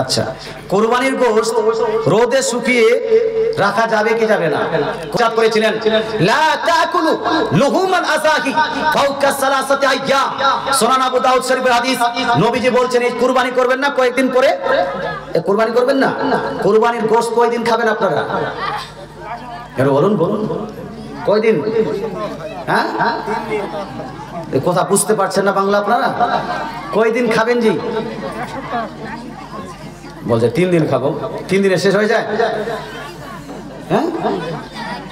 আচ্ছা, কুরবানির গোশত রোদে শুকিয়ে রাখা যাবে কি যাবে না? চাপ করেছিলেন লা তাকুলু লুহুমান আযাহি ফাওকা সালাসাতি আইয়াম। সুনান আবু দাউদ শরীফের হাদিস, নবীজি বলছেন এই কুরবানি করবেন না কয়েকদিন পরে, এই কুরবানি করবেন না, কুরবানির গোশত কয়দিন খাবেন আপনারা? এর বলুন বলুন কয়দিন? হ্যাঁ, এই কথা বুঝতে পারছেন না বাংলা আপনারা? কয়দিন খাবেন জি? বলছে 3 দিন খাবো। 3 দিনে শেষ হয়ে যায়? হ্যাঁ,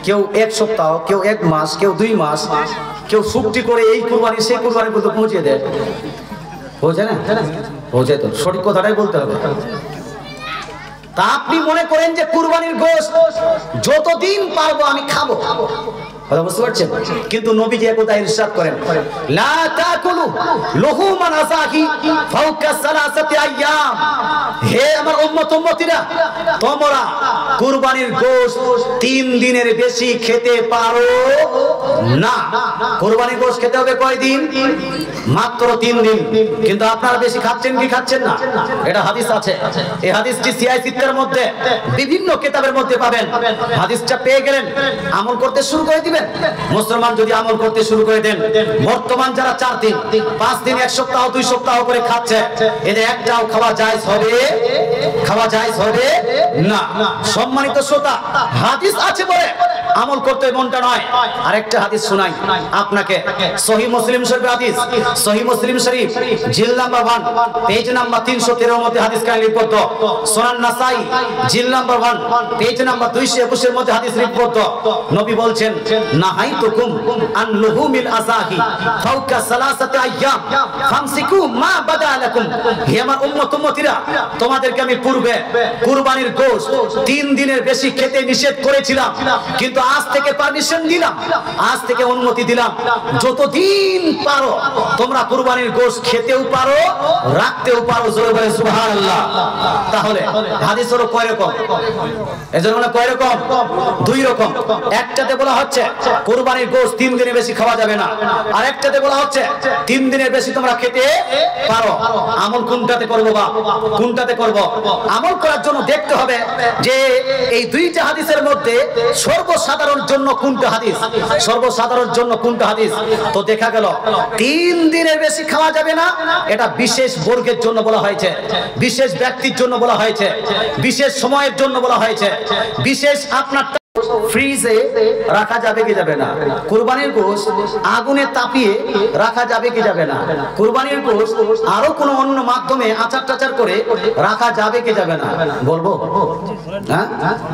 কেউ 1 সপ্তাহ, কেউ 1 মাস, কেউ 2 মাস, কেউ ছুটি করে এই কুরবানি সেই কুরবানি পর্যন্ত পৌঁছে দেয়। পৌঁছায় না? পৌঁছায় তো, সঠিক কথাটাই বলতে হবে। তা আপনি মনে করেন যে কুরবানির গোশত যতদিন পারবো আমি খাবো, কথা বুঝতে পারছেন? কিন্তু নবীজি একদা ইরশাদ করেন লা তাকুলু লুহুমান আযাহি ফাওকা সালাসাতি আইয়াম। হে আমার উম্মত উম্মতিরা, তোমরা কুরবানির গোশত 3 দিনের বেশি খেতে পারো না। কুরবানির গোশত খেতে হবে কয়দিন? মাত্র 3 দিন। কিন্তু আপনারা বেশি খাচ্ছেন কি খাচ্ছেন না? এটা হাদিস আছে। এই হাদিসটি সিয়াই সিত্তার মধ্যে বিভিন্ন কিতাবের মধ্যে পাবেন। হাদিসটা পেয়ে গেলেন, আমল করতে শুরু করে দিবেন। মুসলমান যদি আমল করতে শুরু করে দেন, বর্তমান যারা 4 দিন 5 দিন 1 সপ্তাহ 2 সপ্তাহ করে খাচ্ছে, এদের একটাও খাওয়া জায়েজ হবে? খাওয়া জায়েজ হবে না। সম্মানিত শ্রোতা, হাদিস আছে বলে আমল করতে মনটা নয়। আরেকটা হাদিস শোনাই আপনাকে, সহিহ মুসলিম শরীফের হাদিস। সহিহ মুসলিম শরীফ জিল নাম্বার 1 পেজ নাম্বার 313 এর মধ্যে হাদিস কানে লিপিবদ্ধ। সুনান নাসাই জিল নাম্বার 1 পেজ নাম্বার 221 এর মধ্যে হাদিস লিপিবদ্ধ। নবী বলছেন নাহাইতুকুম আন লুহুমিল আযাহি ফাওকা সালাসাতি আইয়াম ফামসিকু মা বাদা লাকুম। হে আমার উম্মত উম্মতিরা, তোমাদেরকে আমি পূর্বে কুরবানির গোশত 3 দিনের বেশি খেতে নিষেধ করেছিলাম, কিন্তু আজ থেকে পারমিশন দিলাম, আজ থেকে অনুমতি দিলাম, যতদিন পারো তোমরা কুরবানির গোশত খেতেও পারো রাখতেও পারো। জোরে বলে সুবহানাল্লাহ। তাহলে হাদিস হলো কয় রকম? এজন্য মানে কয় রকম? 2 রকম। একটাতে বলা হচ্ছে কুরবানির গোশত 3 দিনের বেশি খাওয়া যাবে না, আর একটাতে বলা হচ্ছে 3 দিনের বেশি তোমরা খেতে পারো। আমল কোনটাতে করব বা কোনটাতে করব? আমল করার জন্য দেখতে হবে যে এই 2টা হাদিসের মধ্যে সর্বসাধারণ জন্য কোনটা হাদিস, সর্বসাধারণ জন্য কোনটা হাদিস। তো দেখা গেল 3 দিনের বেশি খাওয়া যাবে না, এটা বিশেষ বর্গের জন্য বলা হয়েছে, বিশেষ ব্যক্তির জন্য বলা হয়েছে, বিশেষ সময়ের জন্য বলা হয়েছে, বিশেষ আপনার ফ্রিজে রাখা যাবে কি যাবে না? কুরবানির গোশত আগুনে তাপিয়ে রাখা যাবে কি যাবে না? কুরবানির গোশত আরো কোনো অন্য মাধ্যমে আচার টাচার করে রাখা যাবে কি যাবে না? বলবো? হ্যাঁ,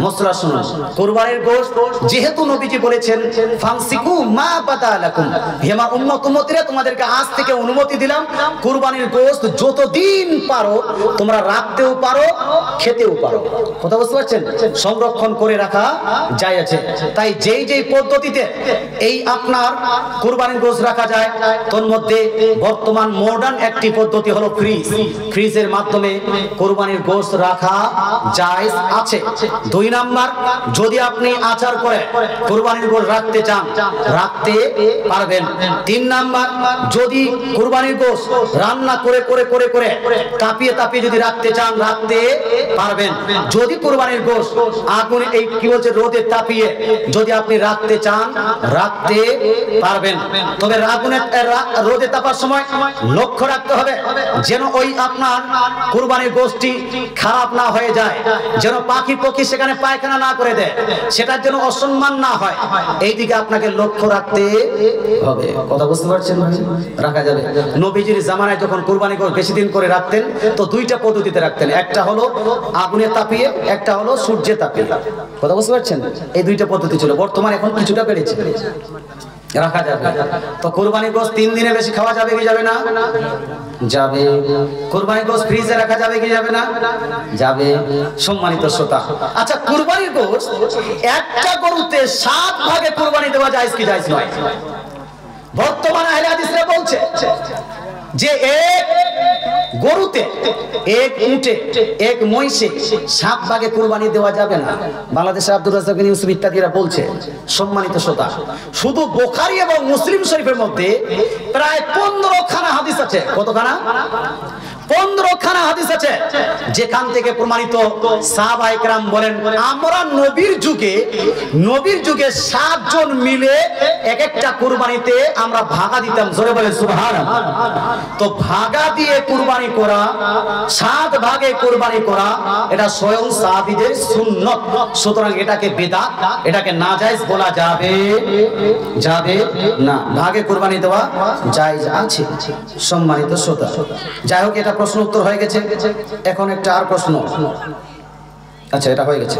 মশলা শুনুন। কুরবানির গোশত যেহেতু নবীজি বলেছেন ফামসিকু মা বাদা লাকুম, হে আমার উম্মত উম্মতিরা, তোমাদেরকে আজ থেকে অনুমতি দিলাম কুরবানির গোশত যতদিন পারো তোমরা রাখতেও পারো খেতেও পারো। কথা বুঝতে পারছেন? সংরক্ষণ করে রাখা যায় আছে। তাই যেই পদ্ধতিতে এই আপনার কুরবানির গোশত রাখা যায়, তোর মধ্যে বর্তমান মডার্ন একটি পদ্ধতি হলো ফ্রিজ। ফ্রিজের মাধ্যমে কুরবানির গোশত রাখা জায়েজ আছে। 2 নাম্বার, যদি আপনি আচার করে কুরবানির গোশত রাখতে চান রাখতে পারবেন। 3 নাম্বার, যদি কুরবানির গোশত রান্না করে করে করে করে তাপিয়ে তাপিয়ে যদি রাখতে চান রাখতে পারবেন। যদি কুরবানির গোশত আগুনে এই কি বলছে রোদে তাপিয়ে যদি আপনি রাখতে চান রাখতে পারবেন। তবে রোদে তাপার সময় লক্ষ্য রাখতে হবে যেন ওই আপনার কুরবানির গোশতটি খারাপ না হয়ে যায়, যেন পাখি পক্ষী সেখানে পায়খানা না করে দেয়, সেটার জন্য অসম্মান না হয়, এই দিকে আপনাকে লক্ষ্য রাখতে হবে। কথা বুঝতে পারছেন? রাখা যাবে। নবীজির জামানায় যখন কুরবানি গোশত বেশি দিন করে রাখতেন তো 2টা পদ্ধতিতে রাখতেন, একটা হলো আগুনে তাপিয়ে, একটা হলো সূর্যে তাপিয়ে। কথা বুঝতে পারছেন? এই 2টা পদ্ধতি ছিল। বর্তমানে এখন কিছুটা বেড়েছে, রাখা যাবে। তো কুরবানির গোশত 3 দিনের বেশি খাওয়া যাবে কি যাবে না? যাবে। কুরবানির গোশত ফ্রিজে রাখা যাবে কি যাবে না? যাবে। সম্মানিত শ্রোতা, আচ্ছা কুরবানির গোশত একটা গরুতে 7 ভাগে কুরবানি দেওয়া জায়েজ কি জায়েজ নয়? বর্তমানে আহলে হাদিসরা বলছে যে এক গরুতে, এক উটে, এক মহিষে 7 ভাগে কুরবানি দেওয়া যাবে না। বাংলাদেশে আব্দুর রাজ্জাক বিন ইউসুফ ইত্যাদিরা বলছে। সম্মানিত শ্রোতা, শুধু বুখারী এবং মুসলিম শরীফের মধ্যে প্রায় 15 খানা হাদিস আছে। কতখানা? 15খানা হাদিস আছে যেখান থেকে প্রমাণিত। সাহাবায়ে কেরাম বলেন আমরা নবীর যুগে 7 জন মিলে এক একটা কুরবানিতে আমরা ভাগা দিতাম। জোরে বলে সুবহানাল্লাহ। তো ভাগা দিয়ে কুরবানি করা, 7 ভাগে কুরবানি করা, এটা স্বয়ং সাহাবীদের সুন্নাত। সুতরাং এটাকে বিদআত, এটাকে নাজায়েজ বলা যাবে না। ভাগে কুরবানি দেওয়া জায়েজ আছে। সম্মানিত শ্রোতা, যাই হোক, এটা প্রশ্ন উত্তর হয়ে গেছে। এখন একটা আর প্রশ্ন, আচ্ছা এটা হয়ে গেছে।